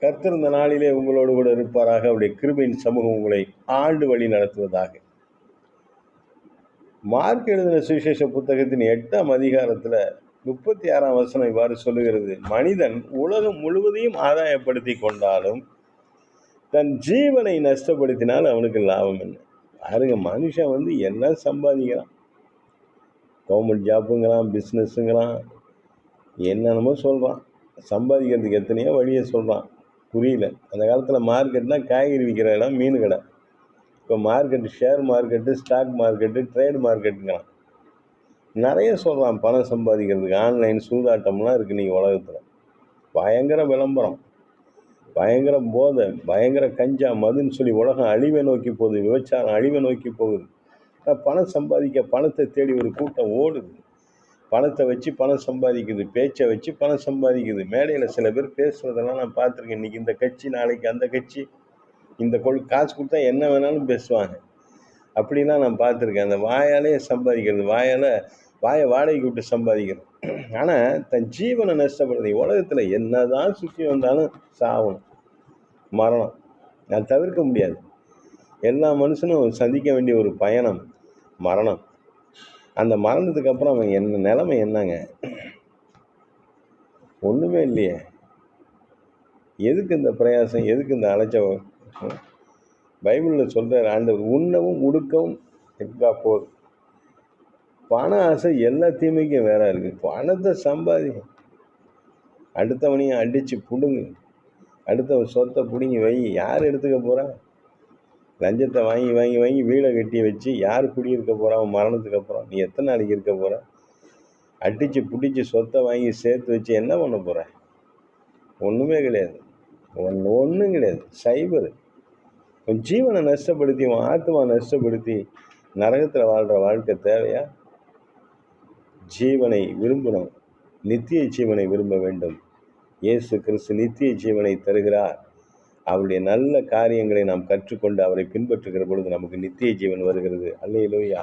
கர்த்தர் இந்த நாளிலே உங்களோடு கூட இருப்பாராக. அவருடைய கிருபையின் சமூகம் உங்களை ஆண்டு வழி நடத்துவதாக. மார்க் எழுதின சுவிசேஷ புத்தகத்தின் 8ஆம் அதிகாரத்தில் 36ஆம் வசனம் இவ்வாறு சொல்லுகிறது: மனிதன் உலகம் முழுவதையும் ஆதாயப்படுத்தி கொண்டாலும் தன் ஜீவனை நஷ்டப்படுத்தினால் அவனுக்கு லாபம் என்ன? பாருங்க, மனுஷன் என்ன சம்பாதிக்கிறான், கவர்மெண்ட் ஜாப்புங்கிறான், பிஸ்னஸ்ஸுங்கிறான், என்னென்னமோ சொல்கிறான். சம்பாதிக்கிறதுக்கு எத்தனையோ வழியை சொல்கிறான், புரியல. அந்த காலத்தில் மார்க்கெட்னா காய்கறி விற்கிற இடம், மீன் கடை. இப்போ market, share market, stock market, trade மார்க்கெட்டுங்கிறான். நிறைய சொல்கிறான் பணம் சம்பாதிக்கிறதுக்கு. ஆன்லைன் சூதாட்டம்லாம் இருக்குது இன்றைக்கி உலகத்தில். பயங்கர விளம்பரம், பயங்கர போதை, பயங்கர கஞ்சா, மதுன்னு சொல்லி உலகம் அழிவை நோக்கி போகுது. விபச்சாரம் அழிவை நோக்கி போகுது. பணம் சம்பாதிக்க பணத்தை தேடி ஒரு கூட்டம் ஓடுது. பணத்தை வச்சு பணம் சம்பாதிக்குது, பேச்சை வச்சு பணம் சம்பாதிக்குது. மேடையில் சில பேர் பேசுகிறதெல்லாம் நான் பார்த்துருக்கேன். இன்றைக்கி இந்த கட்சி, நாளைக்கு அந்த கட்சி, இந்த காசு கொடுத்தா என்ன வேணாலும் பேசுவாங்க. அப்படிலாம் நான் பார்த்துருக்கேன். அந்த வாயாலே சம்பாதிக்கிறது, வாயை வாடகைக்கு விட்டு சம்பாதிக்கிறது. ஆனால் தன் ஜீவனை நஷ்டப்படுறது. உலகத்தில் என்ன தான் சுற்றி வந்தாலும் சாவணும், மரணம், அது தவிர்க்க முடியாது. எல்லா மனுஷனும் சந்திக்க வேண்டிய ஒரு பயணம் மரணம். அந்த மரணத்துக்கு அப்புறம் அவன் என்ன நிலைமை என்னங்க? ஒன்றுமே இல்லையே. எதுக்கு இந்த பிரயாசம், எதுக்கு இந்த அலைச்சல்? பைபிளில் சொல்கிறார் ஆண்டவர், உண்ணவும் உடுக்கவும் இருக்கா போதும். பண ஆசை எல்லா தீமைக்கும் வேற இருக்குது. பணத்தை சம்பாதி, அடுத்தவனையும் அடித்து பிடுங்கு, அடுத்தவன் சொத்தை பிடுங்கி வை. யார் எடுத்துக்க போகிறா? லஞ்சத்தை வாங்கி வாங்கி வாங்கி வீடை கட்டி வச்சு யார் குடியிருக்க போகிறான்? அவன் மரணத்துக்கு அப்புறம் நீ எத்தனை நாளைக்கு இருக்க போகிற? அடித்து பிடிச்சி சொத்தை வாங்கி சேர்த்து வச்சு என்ன பண்ண போகிற? ஒன்றுமே கிடையாது, ஒன்றும் கிடையாது. சைபர். உன் ஜீவனை நஷ்டப்படுத்தி, உன் ஆத்மா நஷ்டப்படுத்தி நரகத்தில் வாழ்கிற வாழ்க்கை தேவையா? ஜீவனை விரும்பணும், நித்திய ஜீவனை விரும்ப வேண்டும். இயேசு கிறிஸ்து நித்திய ஜீவனை தருகிறார். அவருடைய நல்ல காரியங்களை நாம் கற்றுக்கொண்டு அவரை பின்பற்றுகிற பொழுது நமக்கு நித்திய ஜீவன் வருகிறது. அல்லேலூயா.